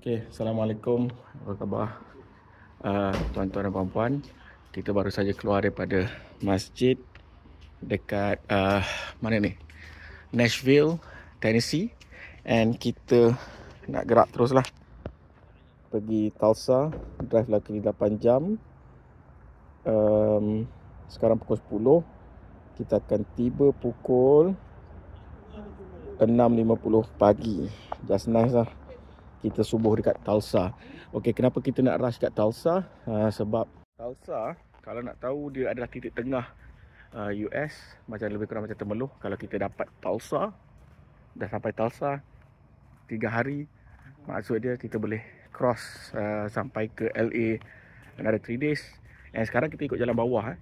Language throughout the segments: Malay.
Okay, Assalamualaikum. Apa khabar tuan-tuan dan puan-puan. Kita baru saja keluar daripada masjid dekat mana ni? Nashville, Tennessee. And kita nak gerak terus lah pergi Tulsa. Drive lagi 8 jam. Sekarang pukul 10. Kita akan tiba pukul 6.50 pagi. Just nice lah. Kita subuh dekat Tulsa. Okey, kenapa kita nak rush kat Tulsa? Sebab Tulsa, kalau nak tahu, dia adalah titik tengah US. Macam lebih kurang macam Temerloh. Kalau kita dapat Tulsa, dah sampai Tulsa 3 hari, maksud dia kita boleh cross sampai ke LA another 3 days. And sekarang kita ikut jalan bawah.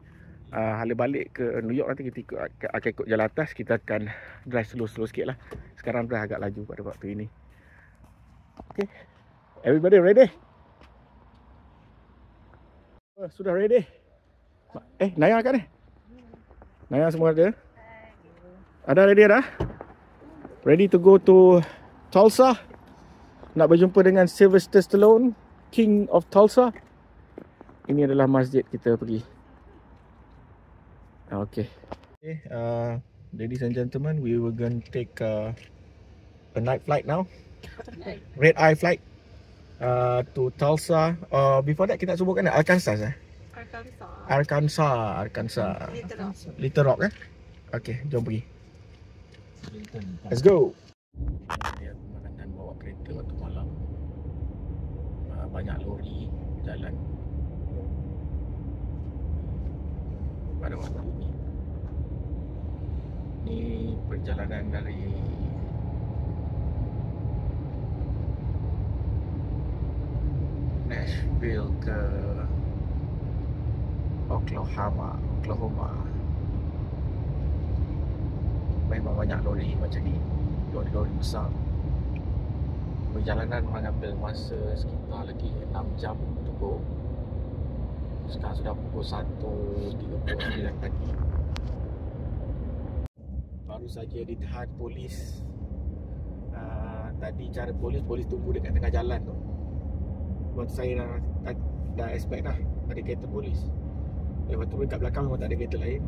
Hala balik ke New York nanti kita akan ikut jalan atas. Kita akan drive slow-slow sikit lah. Sekarang drive agak laju pada waktu ini. Okay, everybody ready? Sudah ready? Naya kat ni? Naya semua ada? Ada ready dah? Ready to go to Tulsa? Nak berjumpa dengan Sylvester Stallone, King of Tulsa. Ini adalah masjid kita pergi. Okay. Ladies and gentlemen, we were going to take a night flight now. Red Eye flight to Tulsa. Before that kita nak sebutkan Arkansas. Arkansas. Little Rock Okay, jom pergi. Let's go. Lihat pemandangan bawa kereta waktu malam. Banyak lori jalan pada waktu ini. Ini perjalanan dari Nashville ke Oklahoma. Memang banyak lori macam ni, lori-lori besar. Perjalanan mengambil masa sekitar lagi 6 jam untuk go. Sekarang sudah pukul 1.39 pagi. Baru saja ditahan polis. Tadi cara polis tunggu dekat tengah jalan tu. Waktu saya dah expect dah ada kereta polis. Lepas tu dekat belakang memang tak ada kereta lain.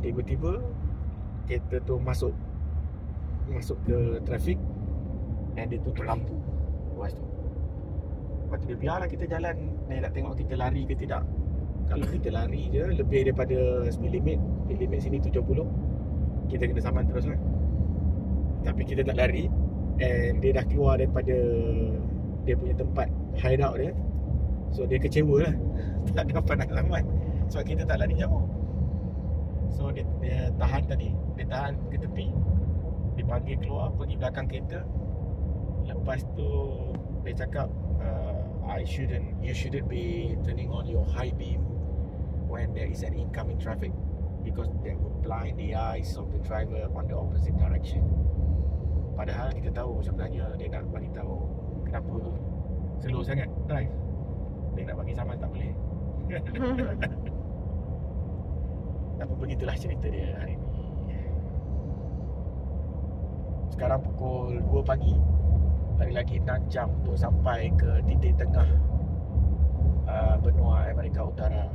Tiba-tiba kereta tu masuk ke trafik dan dia tutup lampu. Lepas tu dia biarlah kita jalan. Dia nak tengok kita lari ke tidak. Kalau kita lari je lebih daripada speed limit sini 70, kita kena saman terus lah. Tapi kita tak lari, and dia dah keluar daripada dia punya tempat hideout dia. So dia kecewa lah. Tak dapat nak selamat sebab kita tak lari jauh. So dia tahan tadi. Dia tahan ke tepi. Dia panggil keluar, pergi belakang kereta. Lepas tu dia cakap you shouldn't be turning on your high beam when there is an incoming traffic, because that would blind the eyes of the driver on the opposite direction. Padahal kita tahu sebenarnya dia nak bagi tahu kenapa slow sangat drive. Dia nak bagi saman tak boleh. Tapi begitulah cerita dia hari ni. Sekarang pukul 2 pagi. Lagi 6 jam untuk sampai ke titik tengah benua Amerika Utara,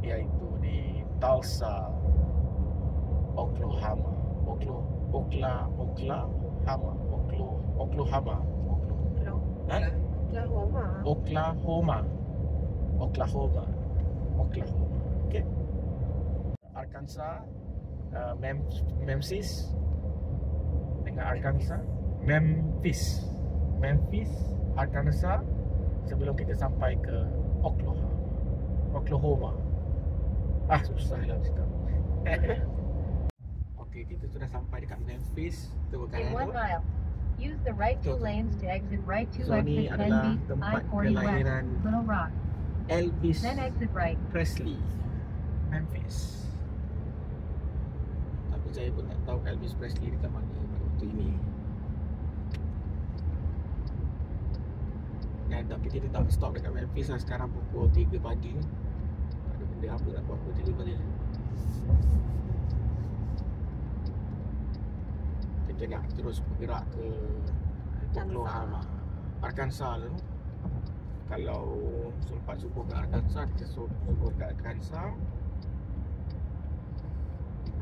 iaitu di Tulsa, Oklahoma. Okay. Arkansas, Memphis dengan Arkansas, Memphis, Arkansas, sebelum kita sampai ke Oklahoma. Susah lah cakap. Okey, kita sudah sampai dekat Memphis. Tengok kanan tu. Use the right two lanes to exit right to Ni exit adalah 10B tempat I-40 kelahiran West, Little Rock. Elvis Then exit right. Presley, Memphis. Tapi saya pun tak tahu Elvis Presley dekat mana pada waktu ini. Tapi kita tak stop dekat Memphis lah. Sekarang pukul 3 pagi. Ada benda apa tak buat pukul 3 pagi. Kita nak terus bergerak ke Oklahoma. Arkansas tu. Kalau sempat subuh ke Arkansas, kita subuh ke Arkansas.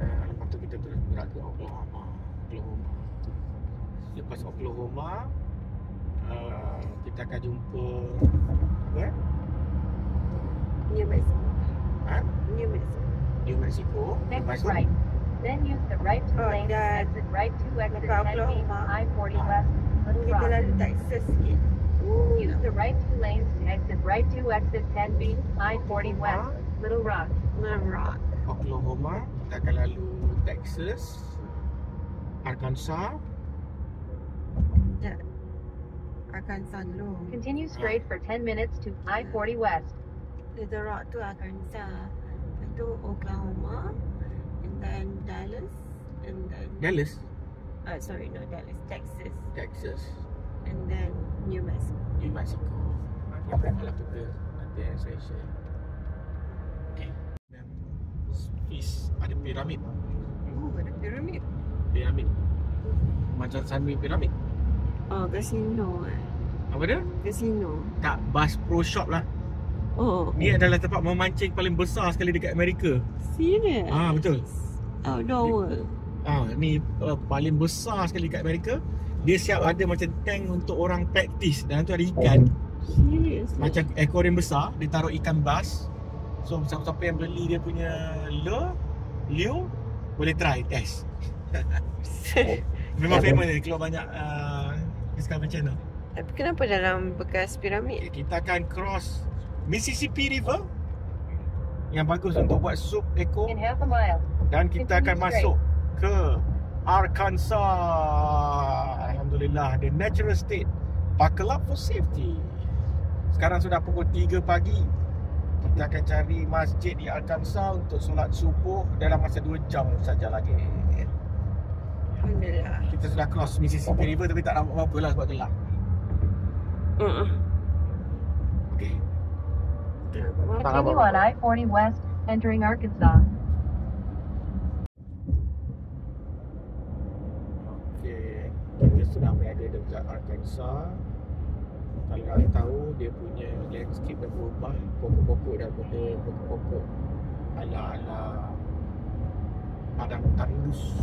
Lepas tu kita terus bergerak ke Oklahoma. Lepas Oklahoma, kita akan jumpa apa? New Mexico. Ha? New Mexico. New Mexico. Lepas Next tu, right. Then use the right two Oh, lanes to dan exit right to exit dekat 10 feet Oklahoma. I-40 West, Little Kita Rock. lalu Texas sikit. Use the right two lanes to exit right to exit 10 feet I-40 West, Little Rock. Rock. Oklahoma, kita akan lalu Texas, Arkansas. Arkansas dulu. Continue straight for 10 minutes to I-40 West. Little Rock tu Arkansas. Lepas tu Oklahoma. And then Dallas. And then Dallas, sorry, not Dallas, Texas. Texas, And then New Mexico. New Mexico. Kita akan lakukan nanti yang saya share. Okay. Ada piramid. Ada piramid. Piramid. Macam Sunway piramid. Oh, casino Apa dia? Casino. Tak, Bass Pro Shop lah. Oh, Ni adalah tempat memancing paling besar sekali dekat Amerika. serious? Betul. Outdoor world. Ni paling besar sekali dekat Amerika. Dia siap ada macam tank untuk orang praktis. Dalam tu ada ikan. Serious? Macam aquarium besar. Dia taruh ikan bass. So siapa-siapa yang beli dia punya lure boleh try, test. Memang famous dia, keluar banyak Discovery Channel. Tapi kenapa dalam bekas piramid? Okay, kita akan cross Mississippi River yang bagus untuk buat sup ekor. In half a mile. Dan kita akan masuk ke Arkansas. Alhamdulillah, the natural state. Buckle up for safety. Sekarang sudah pukul 3 pagi. Kita akan cari masjid di Arkansas untuk solat subuh dalam masa 2 jam saja lagi. Alhamdulillah. Kita sudah cross Mississippi River tapi tak nampak apa-apa lah sebab gelap. Okay. Continue on I-40 West, entering Arkansas. Okay, kita sudah berada dekat Arkansas. Kalau anda tahu, dia punya landscape dah berubah. Pokok-pokok dah benda pokok-pokok ala-ala padang tandus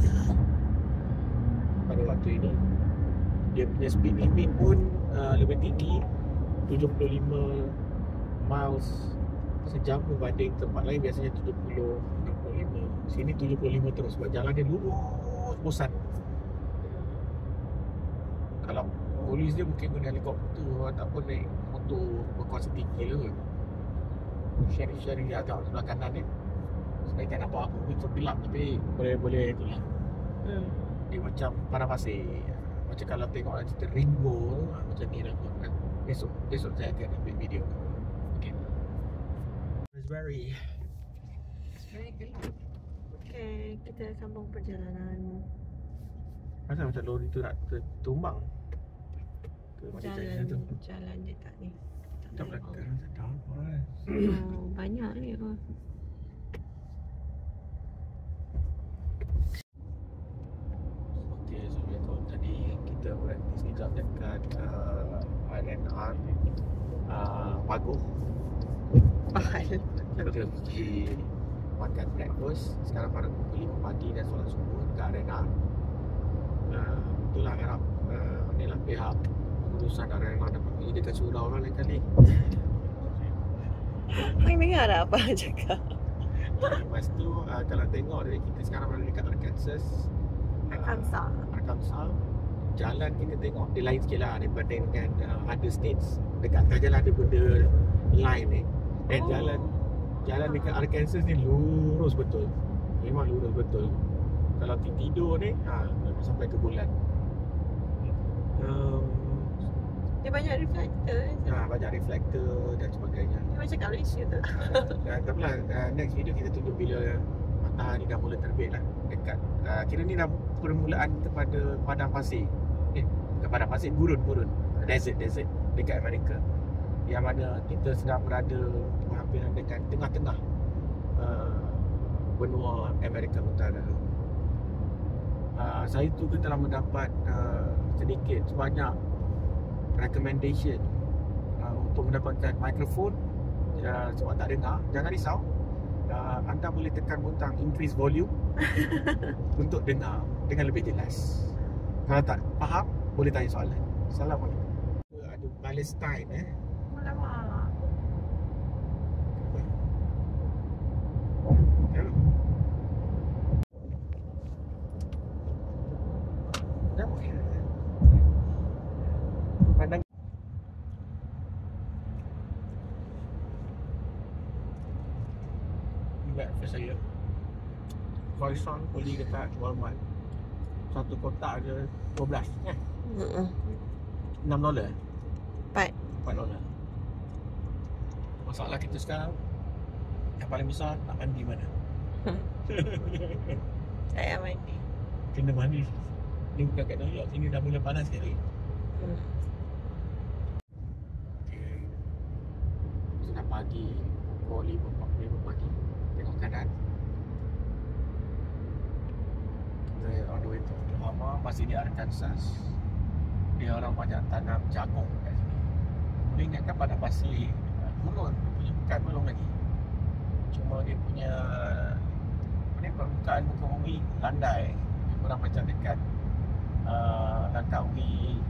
pada waktu ini. Dia punya speed limit pun lebih tinggi, 75 miles sejam berbanding tempat lain biasanya 70, 65. Sini 75 terus sebab jalan dia lurus bosan. Kalau polis dia mungkin guna helikopter ataupun naik motor berkuasa tinggi lah. Sharing agak sebelah kanan ni. Sebenarnya tak nampak apa, itu gelap tapi boleh itulah. Dia macam padang pasir. Macam kalau tengok cerita Ringo macam ni lah. Esok saya akan ambil video. Okay. It's very gelap. Okay, kita sambung perjalanan. Macam lori tu nak tumbang. Jalan dia tak ni. Tak belakang. Tak apa. Oh, banyak ni. Seperti yang saya beritahu tadi, kita berhenti sekejap dekat R&R Pagoh. Kita pergi makan breakfast. Sekarang pada pukul 5 pagi dan solat subuh dekat R&R. Itulah harap inilah pihak urusan R&R dapat pergi dekat surau lah lain kali. Kau dengar tak apa cakap? Lepas tu kalau tengok dari kita sekarang berada dekat Arkansas. Jalan kita tengok dia lain sikit lah daripada dengan other states. Dekat atas jalan ada benda line ni. Dan jalan dekat Arkansas ni lurus betul. Memang lurus betul. Kalau tidur ni memang sampai ke bulan. Dia banyak reflektor. Banyak reflektor dan sebagainya. Dia macam kat Malaysia tu. Dan takpelah, next video kita tunjuk bila matahari dah mula terbit lah dekat kira ni dah permulaan kepada padang pasir. Bukan padang pasir, gurun desert dekat Amerika, yang mana kita sedang berada berhampiran dekat tengah-tengah benua Amerika Utara. Saya tu telah mendapat sedikit sebanyak recommendation untuk mendapatkan mikrofon. Sebab tak dengar, jangan risau. Anda boleh tekan butang increase volume untuk dengar dengan lebih jelas. Kalau tak faham, boleh tanya soalan. Assalamualaikum. Ada Palestine Alamak. Pandang breakfast saya croissant beli dekat Walmart. Satu kotak ada 12 $6 Empat. $4. Masalah kita sekarang yang paling besar, nak mandi mana? Saya mandi. Kena mandi. Ni bukan kat New York, sini dah mula panas sekali. Sudah pagi, pukul 5:45 pagi. Tengok kanan. Kita on the way to Oklahoma, masih di Arkansas. Dia orang banyak tanam jagung kat sini. Boleh ingatkan pada pasir gurun, dia punya bukan belum lagi. Cuma dia punya permukaan muka bumi landai. Dia kurang macam dekat Langkawi,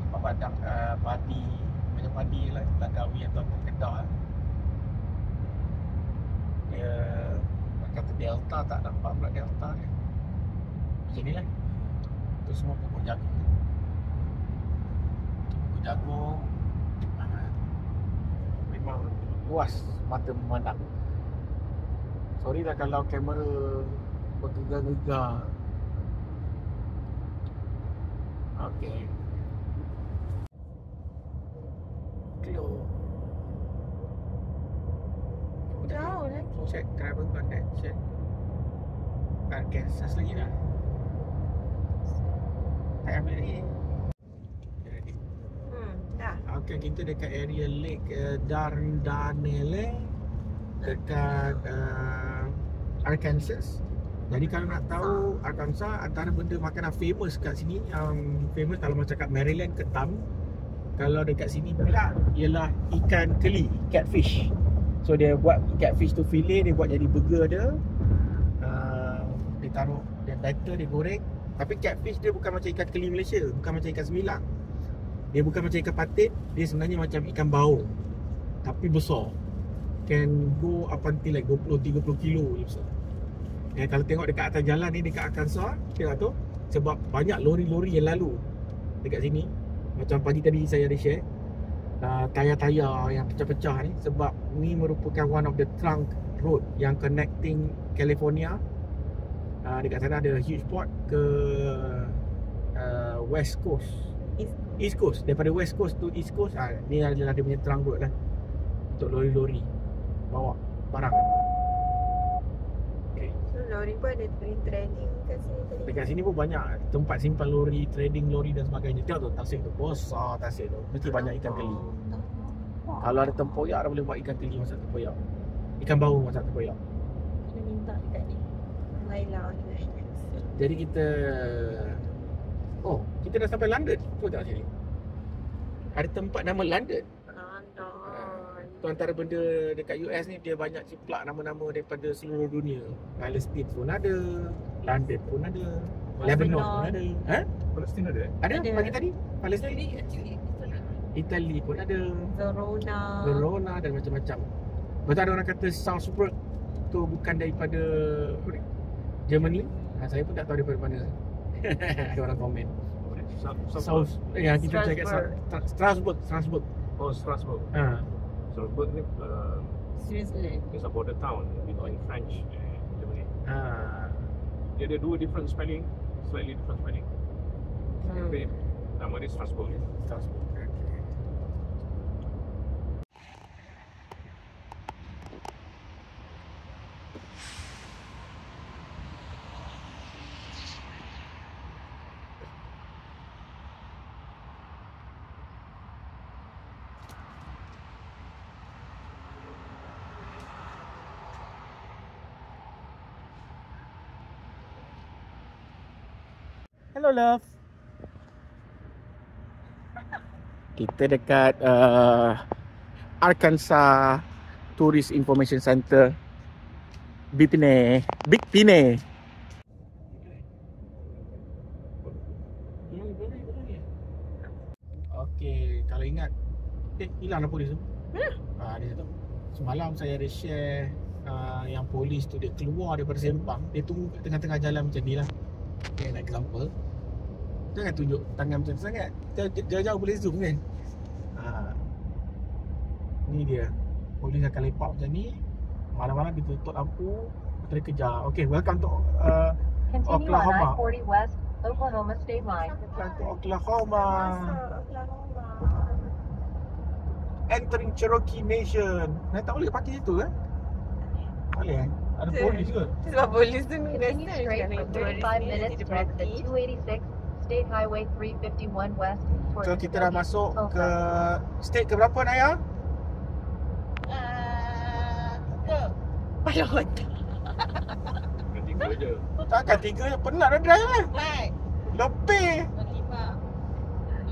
tempat padang padi, macam padi lah, Langkawi atau Kedah. Dia kata delta, tak nampak pula delta dia. Macam ni lah. Itu semua pokok jagung. Pokok jagung memang luas mata memandang. Sorry lah kalau kamera bergegar-gegar. Okay. Close. Jauh lagi. Check driver connection. Arkansas lagi dah. Tak ambil lagi. Ready. Dah. Okay, kita dekat area Lake Dardanelle dekat Arkansas. Jadi kalau nak tahu Arkansas, antara benda makanan famous kat sini, famous kalau macam kat Maryland, ketam. Kalau dekat sini pula ialah ikan keli, catfish. So dia buat catfish tu fillet, dia buat jadi burger dia. Dia taruh, dia batter, dia goreng. Tapi catfish dia bukan macam ikan keli Malaysia, bukan macam ikan semilang. Dia bukan macam ikan patin, dia sebenarnya macam ikan baung, tapi besar. Can go up until like 20-30 kilo je besar. Dan kalau tengok dekat atas jalan ni, dekat Arkansas, tengok tu, sebab banyak lori-lori yang lalu dekat sini. Macam pagi tadi saya ada share, tayar-tayar yang pecah-pecah ni, sebab ni merupakan one of the trunk road yang connecting California. Dekat sana ada huge port ke West Coast, East Coast. Daripada West Coast to East Coast, ni adalah dia punya trunk road lah untuk lori-lori bawa barang. Okay. So lori pun ada trading kat sini tadi. Dekat sini pun banyak tempat simpan lori, trading lori dan sebagainya. Tengok tu tasik tu, besar tasik tu. Mesti banyak ikan keli. Kalau ada tempoyak, dah boleh buat ikan keli masak tempoyak. Ikan baung masak tempoyak. Kena minta dekat ni Laila dengan Alex. Jadi kita kita dah sampai London. Tu tengok sini. Ada tempat nama London. Tu antara benda dekat US ni, dia banyak ciplak nama-nama daripada seluruh dunia. Palestin pun ada, London pun ada, Lebanon pun ada. Palestin ada? Ada Ada. pagi tadi? Palestin, Itali pun ada, Verona dan macam-macam. Betul ada orang kata Salzburg tu bukan daripada Germany. Saya pun tak tahu daripada mana. Ada orang komen. Ya, kita cakap Strasbourg. Oh, Strasbourg. Strasbourg ni Switzerland. is a border town between French and Germany. Dia ada dua different spelling, slightly different spelling. Tapi nama dia Strasbourg. Strasbourg. Hello love. Kita dekat Arkansas Tourist Information Center, Big Piney. Okey, kalau ingat hilang dah polis tu. Di situ. Semalam saya ada share yang polis tu dia keluar daripada Sempang, dia tunggu kat tengah-tengah jalan macam ni lah. Okay, nak example. Jangan tunjuk tangan macam tu sangat. Jauh-jauh boleh zoom kan. Ni dia. Polis akan lepak macam ni. Malam-malam dia tutup lampu, dia kejar. Okay, welcome to Continue on Oklahoma. I-40 West, Oklahoma State Line. Welcome to Oklahoma. Entering Cherokee Nation. Tak boleh parking situ kan? Boleh kan? Ada polis ke? Sebab polis tu ni Continue straight for 35 minutes to exit 286 State Highway 351 West towards So kita dah masuk Tulsa. ke state ke berapa Naya? Kepala otak. Kan 3 je. Takkan 3 je, penat dah drive kan? Baik. Lebih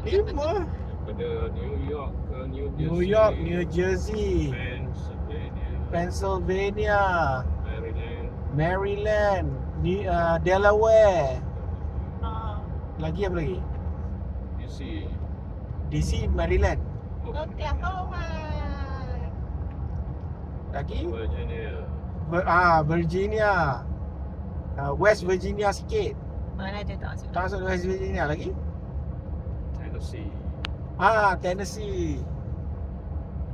5. Daripada New York ke New Jersey. New York, New Jersey, Pennsylvania, Pennsylvania, Maryland, Maryland, Delaware. Lagi apa lagi? DC, Maryland. Oklahoma. Lagi? Virginia, Virginia. West Virginia sikit. Mana dia tak masuk? Tak masuk West Virginia lagi? Tennessee. Tennessee.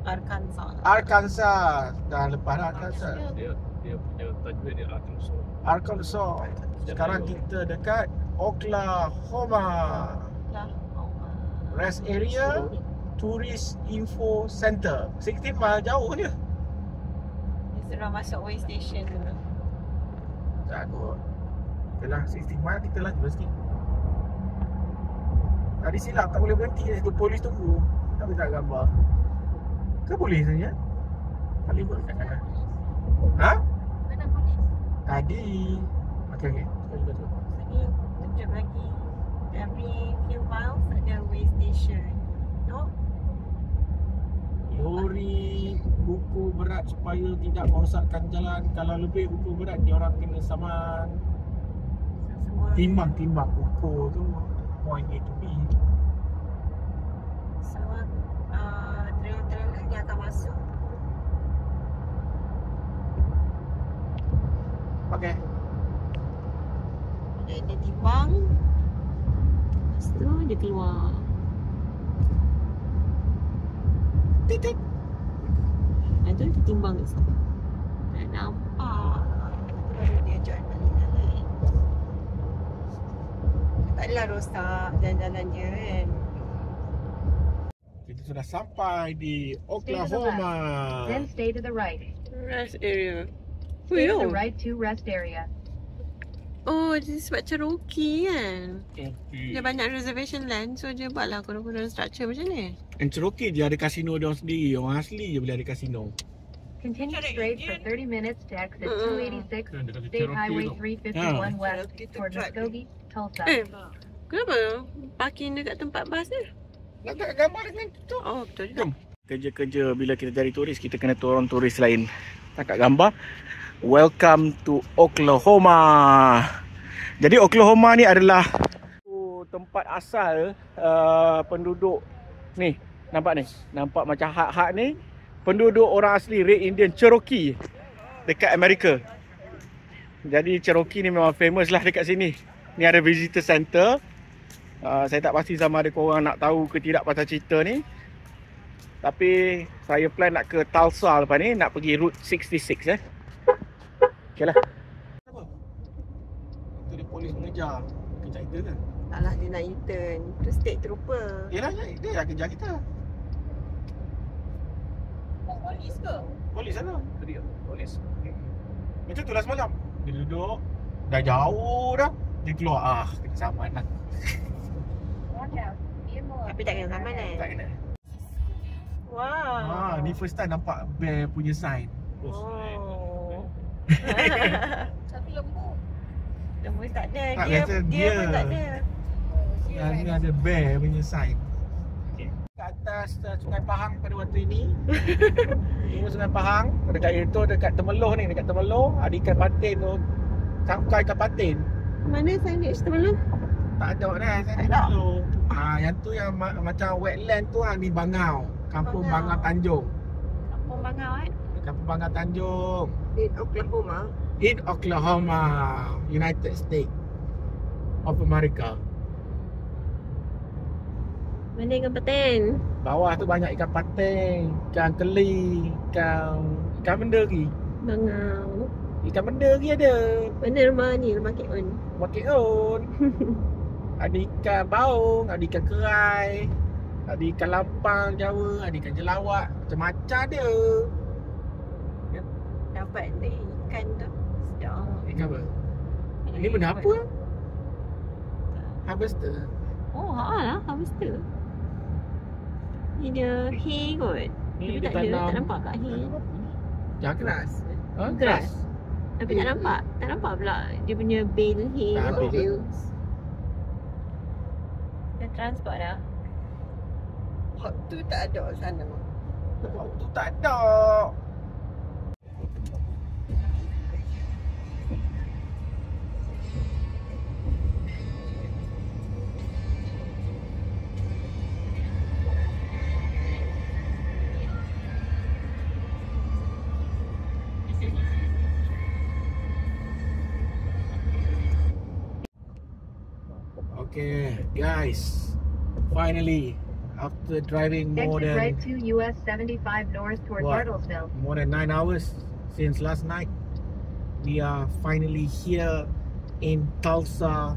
Arkansas. Dah lepas dah Arkansas. Dia punya tajuk dia Arkansas. Arkansas. Sekarang kita dekat Oklahoma. Rest area Tourist Info Center. 16 mile jauh dia. Dia sudah masuk way station dulu. Jago. Okeylah, 16 mile kita laju sikit. Tadi silap tak boleh berhenti kat situ, polis tunggu. Tak boleh tak gambar. Ke polis sebenarnya? Tak boleh buat kat kanan. Mana polis? Tadi. Okey. Cuba. Sini tunjuk lagi. Every few miles ada way station. No? Lori buku berat supaya tidak merosakkan jalan. Kalau lebih buku berat, dia orang kena saman. Semua Timbang buku tu. Point A to B. semua trailer dia akan masuk. Okay. Dia timbang. Lepas tu dia keluar. Titik. Itu dia timbang kat situ. Tak nampak. Baru dia join balik jalan. Tak adalah rosak jalan-jalan dia kan. Kita sudah sampai di Oklahoma. Then stay to the right. Rest area. Stay to the right to rest area. Oh, dia sebab Cherokee kan. Turkey. Dia banyak reservation land, so dia buatlah kurang-kurang structure macam ni. And Cherokee dia ada kasino dia orang sendiri. Orang asli je boleh ada kasino. Continue straight for 30 minutes to exit 286 Kan, dekat State Cherokee Highway tu. 351 West Cherokee tu toward truck Muskogee, Tulsa. Kenapa parking dekat tempat bas ni? Nak gambar dengan tu. Oh, betul juga. Jom. Kerja-kerja bila kita cari turis, kita kena turun turis lain. Tangkap gambar. Welcome to Oklahoma. Jadi Oklahoma ni adalah tempat asal penduduk ni. Nampak ni? Nampak macam hak-hak ni. Penduduk orang asli Red Indian Cherokee dekat Amerika. Jadi Cherokee ni memang famous lah dekat sini. Ni ada visitor center. Saya tak pasti sama ada korang nak tahu ke tidak pasal cerita ni. Tapi saya plan nak ke Tulsa lepas ni, nak pergi Route 66 Okay lah. Apa? Itu dia polis mengejar. Kejar kita ke? Taklah dia nak intern. Tu state trooper. Yelah, dia yang kejar kita. Polis ke? Polis sana. Tadi polis. Macam tu lah semalam. Dia duduk. Dah jauh dah. Dia keluar. Kena saman lah. Watch out. Tapi tak kena saman Tak kena. Wow. Ni first time nampak bear punya sign. Oh. Tapi lembu. Lembu tak ada. Tak, Dia kata dia dia. pun tak ada. Ni ada bear punya sign. Kat atas Sungai Pahang pada waktu ini. Ini Sungai Pahang. Dekat itu, dekat Temeloh ni. Dekat Temeloh ada ikan patin tu. Sangkai ikan patin. Mana signage tu belum? Tak ada dah saya Tak ada. dulu. Yang tu yang macam wetland tu di Bangau. Kampung Bangau Tanjung. Kampung Bangau Kampung Bangau Tanjung. in Oklahoma. In Oklahoma, United States of America. Mana ikan patin? Bawah tu banyak ikan patin, ikan keli, ikan benda lagi. Bangau. Ikan benda lagi ada. Mana rumah ni? Rumah Kek On. Wakil on. Ada ikan baung, ada ikan kerai, ada ikan lampang Jawa, ada ikan jelawak, macam-macam dia. Dapat ni ikan tu. Sedap. Ikan apa? Ini benda apa? Harvester. Oh, lah. Harvester. Ni dia hay kot. Ni Tapi dia tak ada. tanam. Tak nampak kat hay. Jangan keras. Ha? Keras. Tapi tak nampak. Tak nampak pula dia punya bale hay. Tak tu. habis. Dia transport dah. Hot tu tak ada sana. Waktu tak ada. Okay, guys. Finally, after driving more Exit right than to US 75 north toward What? Bartlesville. 9 hours since last night, we are finally here in Tulsa,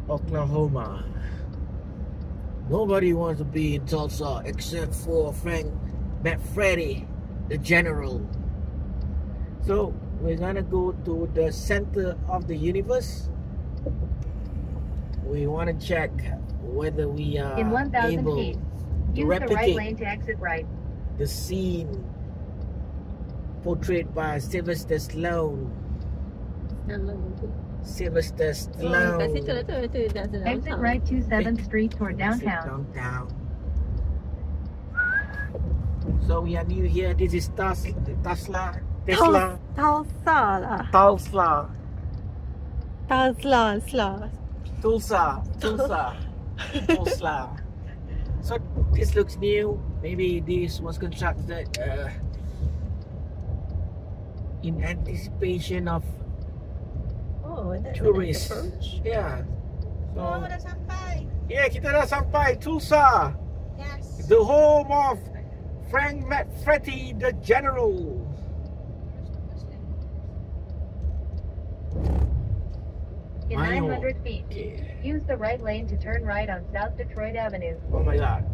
Oklahoma. Nobody wants to be in Tulsa except for Frank McFreddy, the general. So we're gonna go to the center of the universe. We want to check whether we are In 1,000 able feet, to use the right replicate lane to exit right. the scene portrayed by Sylvester Stallone. Sylvester Oh, kat Stallone. situ lah tu. Tu dah sedap. Exit right to 7th Street toward downtown. Downtown. So we are new here. This is Tesla. Tulsa lah. Tulsa. Tulsa. So this looks new. Maybe this was constructed in anticipation of Oh, that's tourists. a nice approach. Yeah. Oh, So dah sampai. yeah, kita dah sampai Tulsa, Yes. the home of Frank McFreddy, the general. In Mayo. 900 feet, Okay. use the right lane to turn right on South Detroit Avenue. Oh my god.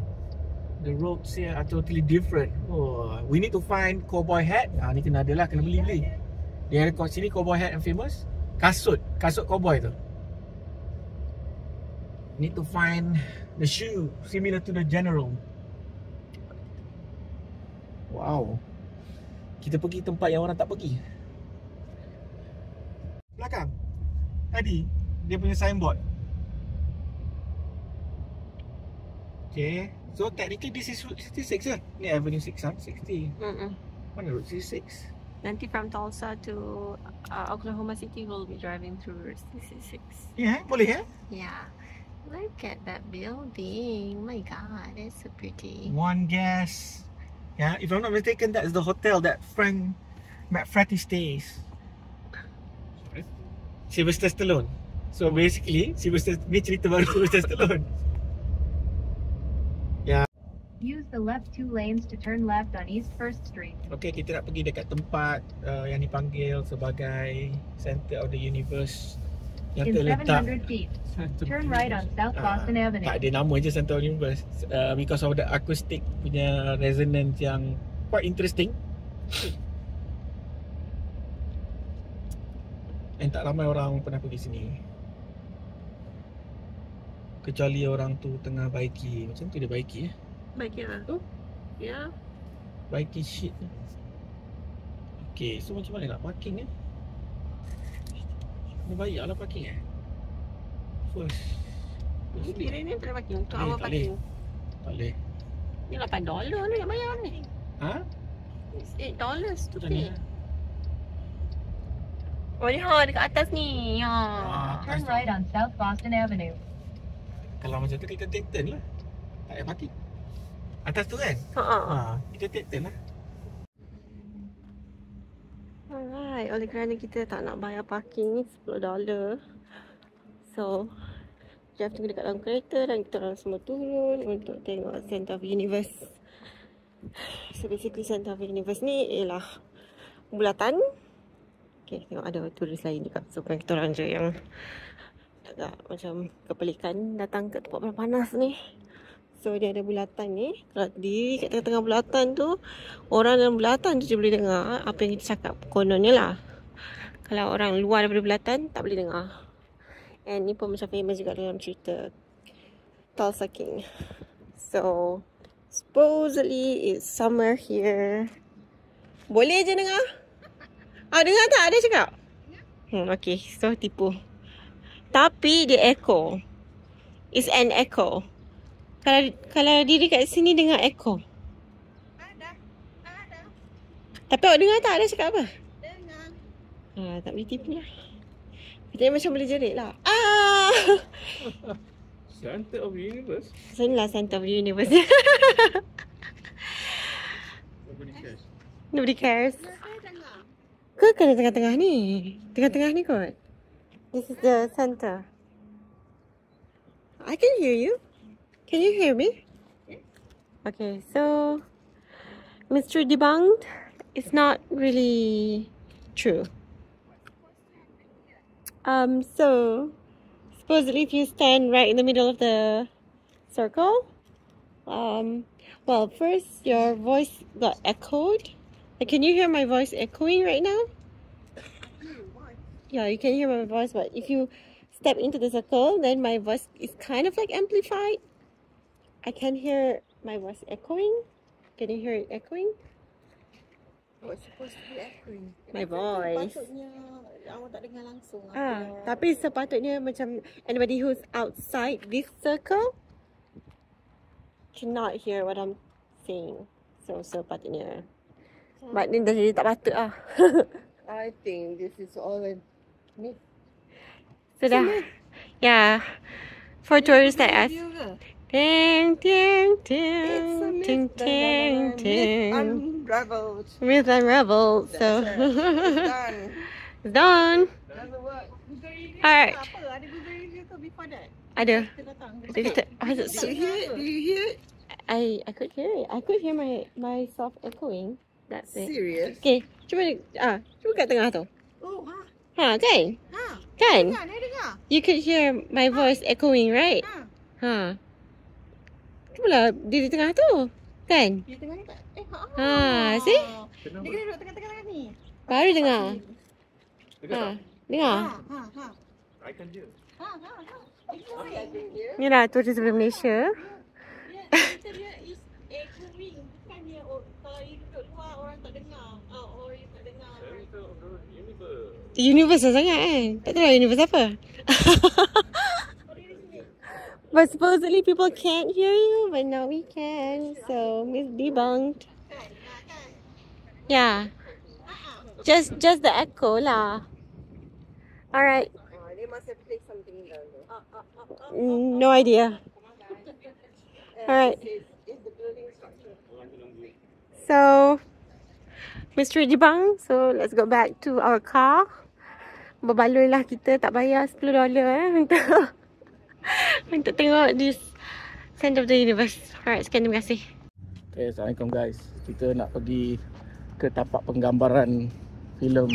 The roads here are totally different. Oh, we need to find cowboy hat. Ni kena ada lah, kena beli. Dia ada kat sini cowboy hat yang famous. Kasut cowboy tu. Need to find the shoe similar to the general. Wow. Kita pergi tempat yang orang tak pergi. Belakang. Tadi dia punya signboard. Okay. So technically this is Route 66 lah. Ni Avenue 6 lah. 60. Mana Route 66? Nanti from Tulsa to Oklahoma City, we'll be driving through Route 66. Ya, boleh ya? Yeah. Look at that building. My God, it's so pretty. One Gas. Yeah, if I'm not mistaken, that is the hotel that Frank McFreddy stays. Sylvester Stallone. So basically, ni cerita baru Sylvester Stallone. Use the left 2 lanes to turn left on East 1st Street. Okay, kita nak pergi dekat tempat yang dipanggil sebagai Center of the Universe yang In terletak 700 feet, turn right on South Boston Avenue. Tak ada nama je Center of the Universe because of the acoustic punya resonance yang quite interesting. And tak ramai orang pernah pergi sini. Kecuali orang tu tengah baiki. Macam tu dia baiki Baiklah tu. Ya. Baiki shit. Okay, so macam mana nak parking Kena bayar lah parking First Ini kira ni tak ada parking. Untuk Eh, awal tak parking. Tak boleh. Ni $8 ni nak bayar ni. Ha? It's $8 to Macam ni. pay. Oh ni dekat atas ni. Turn right on South Boston Avenue. Kalau macam tu kita take turn lah. Tak payah parking. Atas tu kan? Kita take turn lah. Alright, oleh kerana kita tak nak bayar parking ni $10. So, Jeff tunggu dekat dalam kereta dan kita orang semua turun untuk tengok Center of the Universe. So basically Center of the Universe ni ialah bulatan. Okay, tengok ada turis lain juga. So bukan kita orang je yang agak macam kepelikan datang ke tempat panas ni. So dia ada bulatan ni. Kalau diri kat tengah-tengah bulatan tu, orang dalam bulatan tu je boleh dengar apa yang kita cakap. Kononnya lah. Kalau orang luar daripada bulatan, tak boleh dengar. And ni pun macam famous juga dalam cerita Tulsa King. So supposedly it's somewhere here. Boleh je dengar? Dengar tak? Ada cakap? Okay, so tipu. Tapi dia echo. It's an echo. Kalau diri kat sini dengar echo. Ada. Tapi awak dengar tak? Ada cakap apa? Dengar. Tak boleh tipu lah. Kita macam boleh jerit lah. Center of the Universe. So inilah Center of the Universe. Nobody cares. Nobody cares. Saya dengar. Ke kena tengah-tengah ni? Tengah-tengah ni kot. This is the center. I can hear you. Can you hear me? Okay, so Mr. Debunked is not really true. So supposedly if you stand right in the middle of the circle, well, first your voice got echoed. Like, can you hear my voice echoing right now? Yeah, you can hear my voice, but if you step into the circle, then my voice is kind of like amplified. I can hear my voice echoing. Can you hear it echoing? What's supposed to be echoing? My voice. Patutnya awak tak dengar langsung. Tapi sepatutnya macam anybody who's outside this circle cannot hear what I'm saying. So sepatutnya. But ni dah jadi tak patut lah. I think this is all a myth. Sudah. Yeah. For tourists like us. Ding, ding, ding, ding, ding, ding. Unraveled. Myth unraveled. So Done. it's done. Doesn't work. Alright. Apa? Ada Google review ke before that? Ada. Kita datang. Do Do you hear it? Do you hear it? I could hear it. I could hear myself echoing. That's it. Serious? Okay, cuba kat tengah tu. Oh, Kan? Kan? Dengar, dia dengar. You could hear my voice echoing, right? Cubalah di tengah tu. Kan? Dia tengah ni tak? See? Dia kena duduk tengah-tengah ni. Baru dengar. Dengar tak? Dengar. I can hear. Ni lah turis dari Malaysia. Cerita dia is echoing. Bukannya kalau you duduk luar orang tak dengar. Or you tak dengar. Center of the Universe. Universal sangat kan? Tak tahu lah universe apa. But supposedly people can't hear you, but now we can. So it's debunked. Yeah. Just the echo lah. Alright. They must have played something down there. No idea. Alright. Is the building structure. So Mr. Jibang, so let's go back to our car. Berbaloi lah kita tak bayar $10 untuk tengok this Center of the Universe. Alright, sekian, terima kasih. Okay, Assalamualaikum guys. Kita nak pergi ke tapak penggambaran filem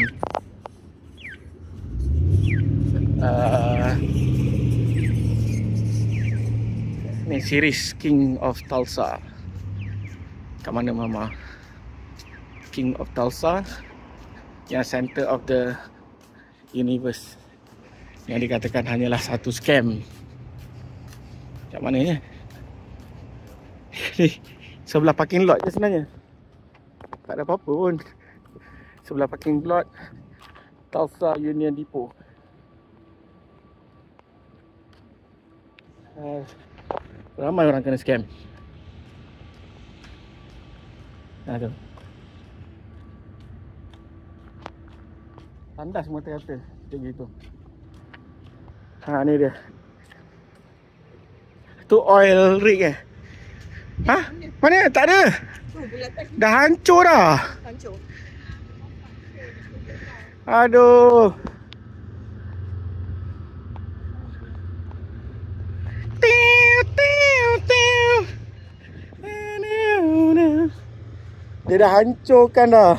ni series King of Tulsa. Kat mana Mama? King of Tulsa, yang Center of the Universe, yang dikatakan hanyalah satu scam. Kat mananya? Ni sebelah parking lot je sebenarnya. Tak ada apa-apa pun. Sebelah parking lot Tulsa Union Depot. Ramai orang kena scam. Ada. Tandas semua kata macam gitu. Ha, ni dia. Tu oil rig Ha? Mana? Tak ada. Dah hancur dah. Hancur. Aduh. Dia dah hancurkan dah.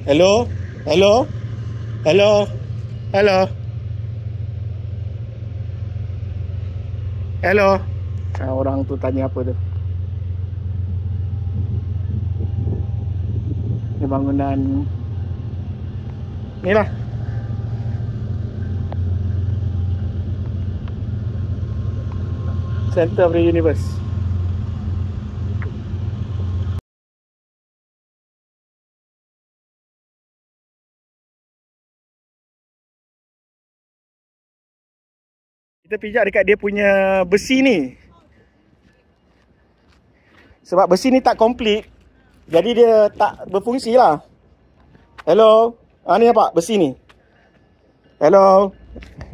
Hello? Hello? Hello? Hello? Hello? Orang tu tanya apa tu? Ni bangunan ni lah. Center of the universe. Kita pijak dekat dia punya besi ni. Sebab besi ni tak komplit, jadi dia tak berfungsi lah. Hello? Ni apa? Besi ni. Hello?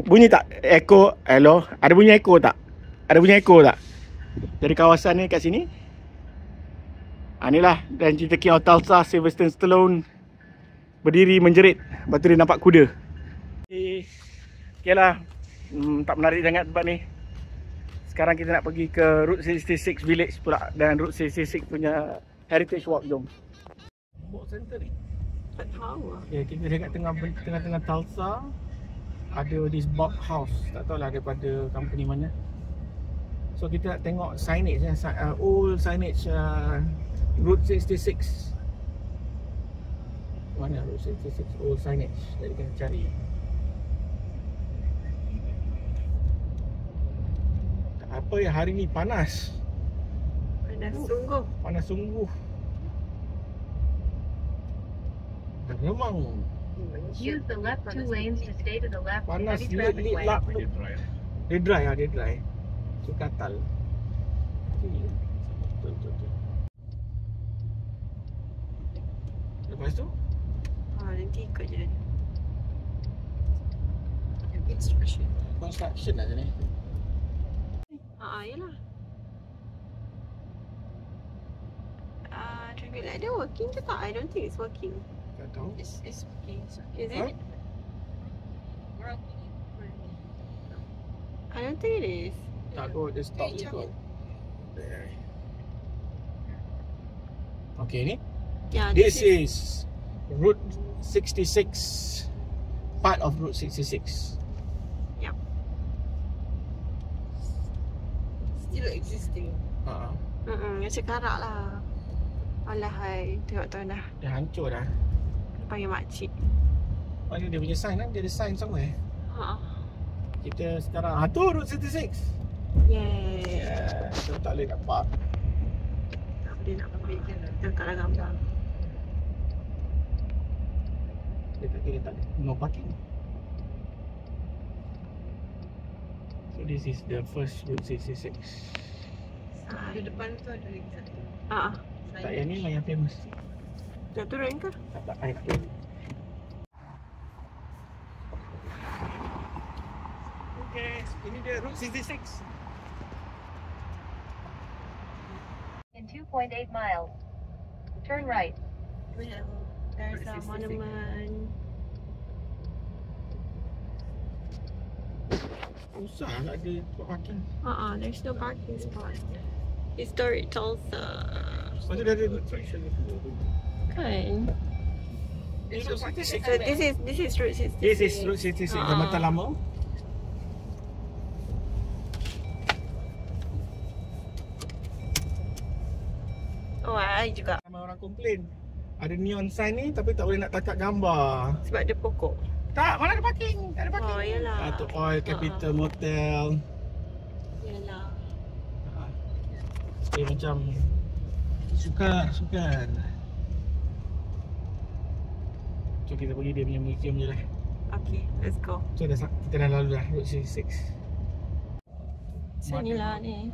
Bunyi tak? Echo? Hello? Ada bunyi echo tak? Ada bunyi echo tak? Dari kawasan ni kat sini. Inilah. Dan cerita King of Tulsa, Sylvester Stallone berdiri menjerit. Lepas tu dia nampak kuda. Okay lah. Tak menarik sangat tempat ni. Sekarang kita nak pergi ke Route 66 Village pula. Dan Route 66 punya Heritage Walk. Jom. Walk center ni? Tak tahu. Okay, kita dekat tengah-tengah Tulsa. Ada this Bob House. Tak tahulah daripada company mana. So kita nak tengok signage, old signage Route 66. Mana Route 66 old signage? Jadi kita cari. Apa ya, hari ni panas. Panas sungguh. Panas sungguh. Dan memang Use the left 2 lanes to stay to the left. panas. Heavy traffic way. Dia dry lah, dia dry. So katal. Betul. Lepas tu Nanti ikut je. construction lah ni. Yelah. Traffic light dia working ke tak? I don't think it's working. Tak tahu. It's okay. Is Huh? it? I don't think it is. Tak kot, dia stop je kot. Okay ni. Yeah, This is Route 66. Part of Route 66. Yep. Still existing. Macam karak lah. Alahai, tengok tuan dah. Dia hancur dah. Panggil makcik. Oh, dia punya sign kan? Dia ada sign somewhere. Kita sekarang tu Route 66. Yeah. So tak boleh nak park. Tak boleh nak ambil je. Tengoklah gambar. Dia tak ada. No parking. So this is the first Route 66. Di depan tu ada lagi satu. Tak, yang ni lah yang famous. Nak turun ke? Tak, air tu. Okay, ini dia Route 66. In 2.8 miles. Turn right. There's a monument. Susah nak ada tempat parking. There's no parking spot. Historic Tulsa. Lepas tu dia ada attraction. Kan? Ini Route 66. So this is Route 66. This is Route 66, Jambatan Lama. Oh, I juga. Ramai orang komplain. Ada neon sign ni tapi tak boleh nak takat gambar. Sebab dia pokok. Tak, mana ada parking? Tak ada parking. Oh, yelah. Tu Oil Capital Motel. Yalah. Macam sukar. So kita pergi dia punya museum je lah. Okay, let's go. So kita dah lalu dah Route 66. Sini lah ni.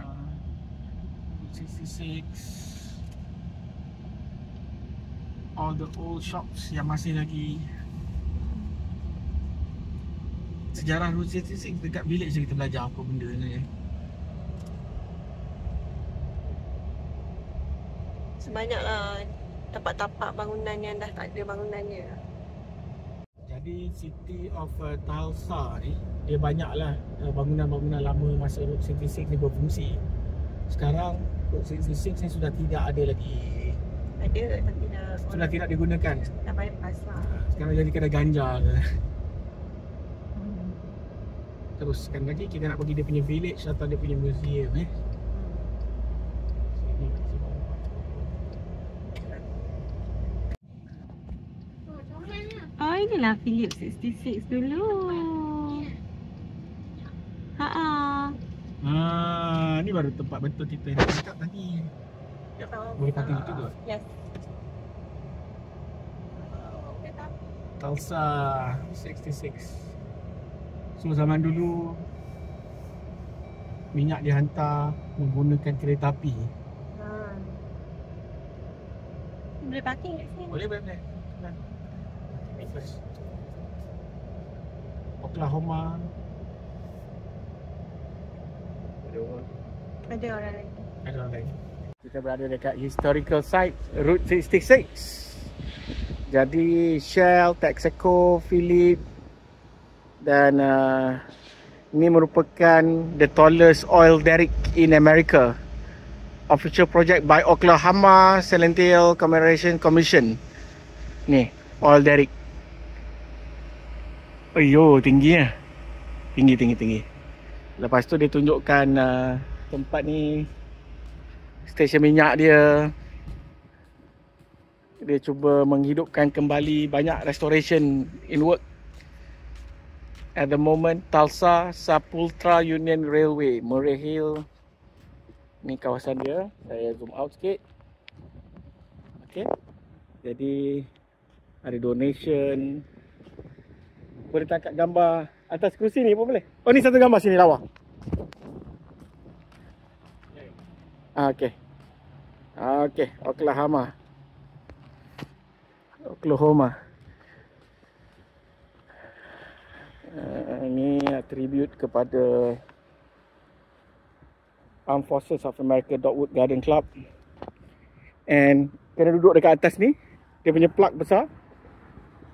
Route 66. all the old shops yang masih lagi sejarah Route 66 dekat village kita belajar apa benda ni. Sebanyaklah tapak-tapak bangunan yang dah tak ada bangunannya. Jadi City of Tulsa ni dia banyaklah bangunan-bangunan lama masa Route 66 ni berfungsi. Sekarang Route 66 ni sudah tidak ada lagi. Ada tapi Sudah tidak digunakan. dah bypass lah. Sekarang jadi kedai ganja je. Teruskan lagi kita nak pergi dia punya village atau dia punya museum Sini kat sini. Oh, inilah Philip 66 dulu. Ni baru tempat betul kita nak cakap tadi. Boleh parking itu ke? Yes. Tulsa 66. So zaman dulu minyak dihantar menggunakan kereta api. Boleh parking kat sini. Boleh. Oklahoma. Ada orang lagi. Ada orang lain. Kita berada dekat historical site Route 66. Jadi Shell, Texaco, Philip dan ini merupakan the tallest oil derrick in America. Official project by Oklahoma Celestial Commemoration Commission. Ni, oil derrick. Ayo, tingginya. Tinggi. Lepas tu dia tunjukkan tempat ni, stesen minyak dia. Dia cuba menghidupkan kembali banyak restoration in work. At the moment, Tulsa Sepulchre Union Railway, Murray Hill. Ni kawasan dia. Saya zoom out sikit. Okay. Jadi ada donation. Boleh tangkap gambar atas kerusi ni pun boleh. Oh, ni satu gambar sini lawa. Okay. Oklahoma. Ini tribute kepada Armed Forces of America Dogwood Garden Club. And kena duduk dekat atas ni. Dia punya plug besar.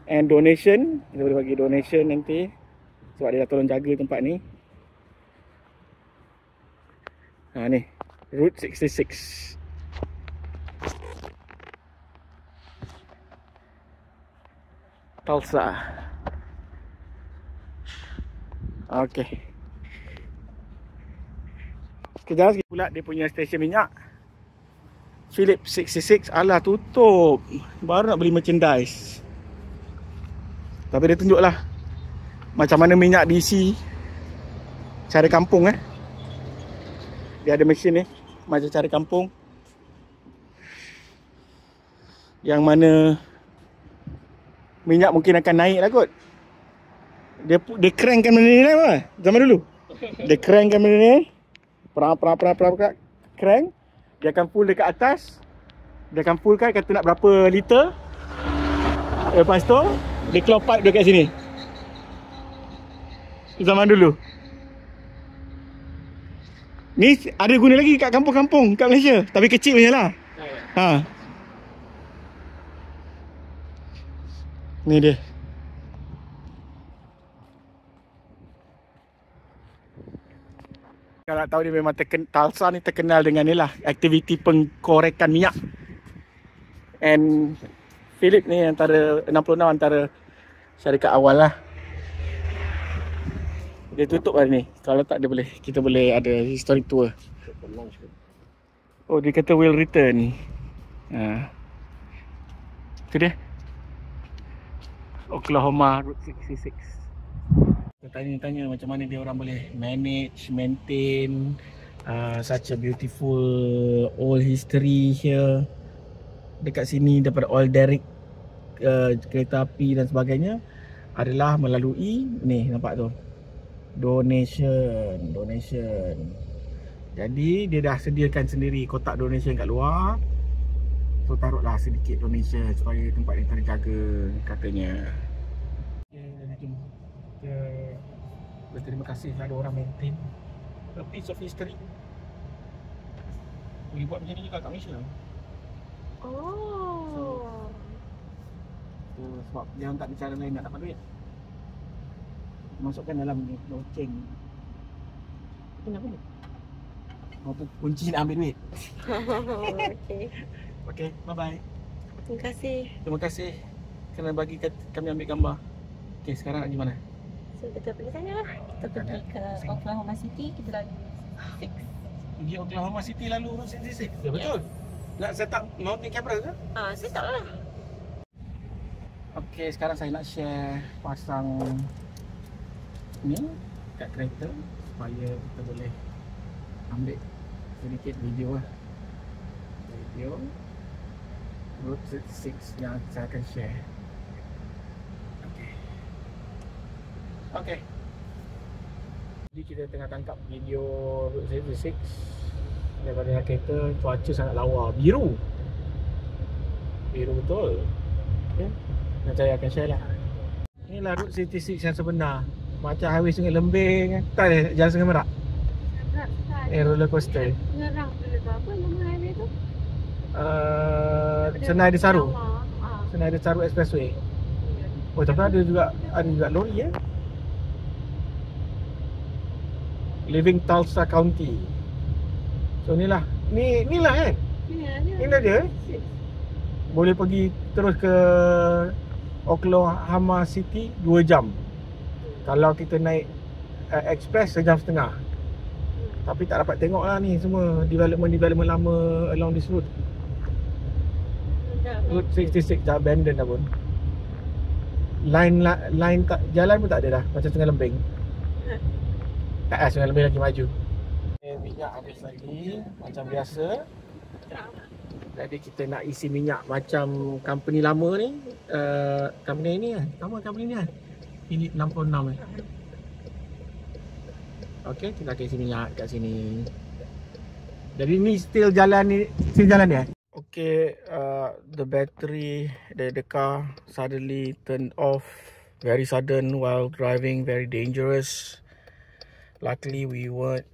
And donation. Kita boleh bagi donation nanti. Sebab dia dah tolong jaga tempat ni. Ni Route 66. Tulsa. Okay. Sekejap lagi pula dia punya stesen minyak Philip 66. Alah, tutup. Baru nak beli merchandise. Tapi dia tunjuk lah macam mana minyak diisi cara kampung Dia ada mesin ni macam cara kampung, yang mana minyak mungkin akan naik lah kot. Dia crankkan benda ni lah apa? Zaman dulu dia crankkan benda ni, perang crank. Dia akan full dekat atas. Dia akan fullkan, kata nak berapa liter. Lepas tu dia claw pipe dekat sini. Zaman dulu. Ni ada guna lagi kat kampung-kampung kat Malaysia, tapi kecil punya lah. Ni dia. Kalau tahu dia memang Tulsa ni terkenal dengan ni lah, aktiviti pengkorekan minyak. And Philip ni antara 66 antara syarikat awal lah. Dia tutup hari ni. Kalau tak dia boleh, kita boleh ada historic tour. Oh, dia kata will return. Itu dia. Oklahoma Route 66. Kita tanya macam mana dia orang boleh manage, maintain such a beautiful old history here. Dekat sini daripada oil derrick, kereta api dan sebagainya adalah melalui ni, nampak tu, donation. Jadi dia dah sediakan sendiri kotak donation kat luar. So taruhlah sedikit donation supaya tempat ni terjaga katanya. Kita berterima kasih ada orang maintain a piece of history. Boleh buat macam ni juga kat Malaysia. Oh. So, sebab dia orang tak ada cara lain nak dapat duit. Masukkan dalam ni loceng. Kenapa ni? Tu kunci nak ambil duit. Okay. Okay, bye bye. Terima kasih. Terima kasih kerana bagi kami ambil gambar. Okay, sekarang nak pergi mana? So kita pergi sana lah. Kita pergi ke Oklahoma City. Kita lalu 6. Pergi Oklahoma City lalu Route 66. Ya, betul. Nak set up mounting camera ke? Saya tak lah. Okay, sekarang saya nak share pasang ni kat kereta supaya kita boleh ambil sedikit video lah. Video Route 66 yang saya akan share. Okay. Jadi kita tengah tangkap video Route 66 daripada kereta. Cuaca sangat lawa, biru betul. Okay, dan saya akan share lah. Inilah Route 66 yang sebenar. Macam highway Sungai Lembing. Tak ada jalan Sungai Merak. Roller coaster. Ngerang tu apa nama highway tu? Senai Desaru. Senai Desaru Expressway. Oh, tapi ada juga lori ya. Living Tulsa County. So inilah kan. Inilah dia. Boleh pergi terus ke Oklahoma City 2 jam. Kalau kita naik express 1.5 jam. Tapi tak dapat tengok lah ni semua development lama along this route. Route 66 dah abandon dah pun. Line tak, jalan pun tak ada dah. Macam Sungai Lembing. Sungai Lembing lagi maju. Minyak habis lagi macam biasa. Jadi kita nak isi minyak macam company lama ni. Company ni kan? Company ni kan? Philip 66 ni. Okay, kita akan isi minyak kat sini. Jadi ni still jalan dia. Okay, the battery, the car suddenly turned off. Very sudden while driving, very dangerous. Luckily we weren't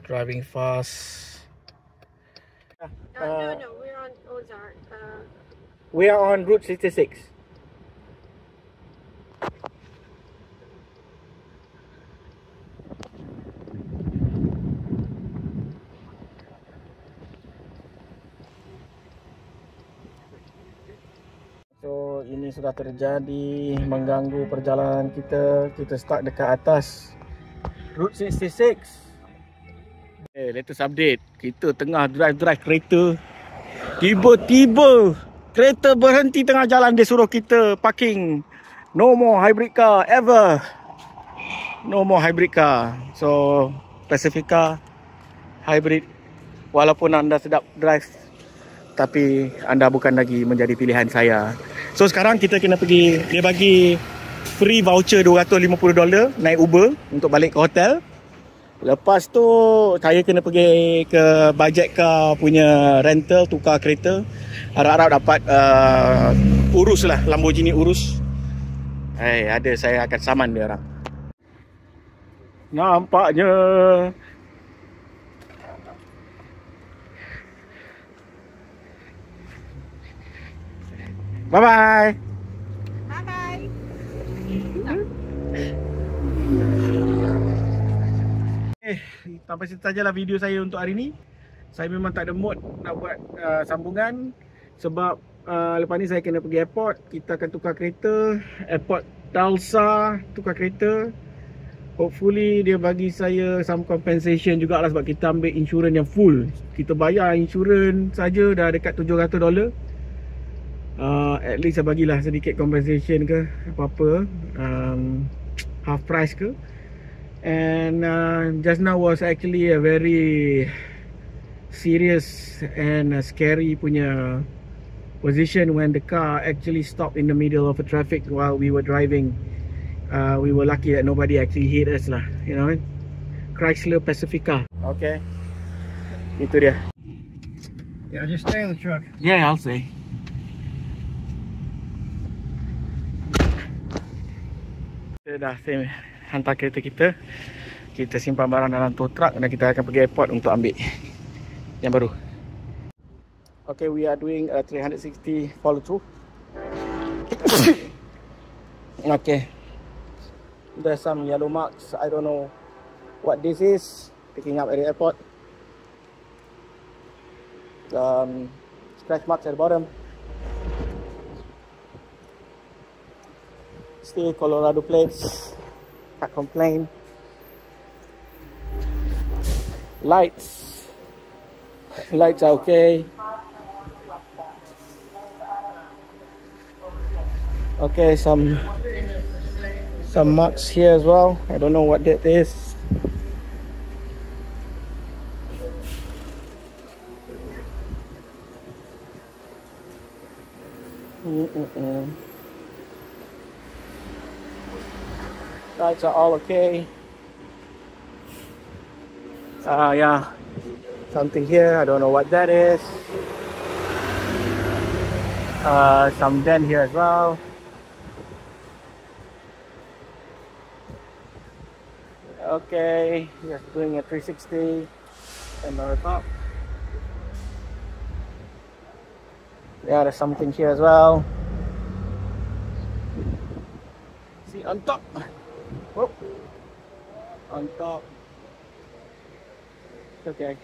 driving fast. No, we're on Ozark. We are on Route 66. So ini sudah terjadi, mengganggu perjalanan kita. Kita start dekat atas Route 66. Latest update. Kita tengah drive kereta. Tiba-tiba kereta berhenti tengah jalan. Dia suruh kita parking. No more hybrid car ever. No more hybrid car. So Pacifica hybrid. Walaupun anda sedap drive, tapi anda bukan lagi menjadi pilihan saya. So sekarang kita kena pergi. Dia bagi free voucher $250 naik Uber untuk balik ke hotel. Lepas tu saya kena pergi ke budget car punya rental, tukar kereta. Harap-harap dapat Urus lah, Lamborghini Urus. Ada, saya akan saman dia orang. Nampaknya bye-bye. Bye-bye. Sampai situ sajalah video saya untuk hari ni. Saya memang tak ada mood nak buat sambungan. Sebab lepas ni saya kena pergi airport. Kita akan tukar kereta. Airport Tulsa, tukar kereta. Hopefully dia bagi saya some compensation jugalah. Sebab kita ambil insurans yang full. Kita bayar insurans saja dah dekat $700. At least saya bagilah sedikit compensation ke apa-apa, half price ke. And just now was actually a very serious and scary punya position when the car actually stopped in the middle of a traffic while we were driving. We were lucky that nobody actually hit us lah, you know. Chrysler Pacifica. Okay, itu dia. Yeah, just stay in the truck. Yeah, I'll say. Kita dah hantar kereta kita. Kita simpan barang dalam tow truck dan kita akan pergi airport untuk ambil yang baru. Okay, we are doing a 360 follow through. Okay. There's some yellow marks. I don't know what this is. Picking up at the airport. Scratch marks at the bottom. Still Colorado plates. Can't complain. Lights are okay. Okay, some marks here as well. I don't know what that is. Lights are all okay. Yeah, something here. I don't know what that is. Some dent here as well. Okay, just doing a 360 and on the top. Yeah, there's something here as well. See on top. Whoa. On top. Okay.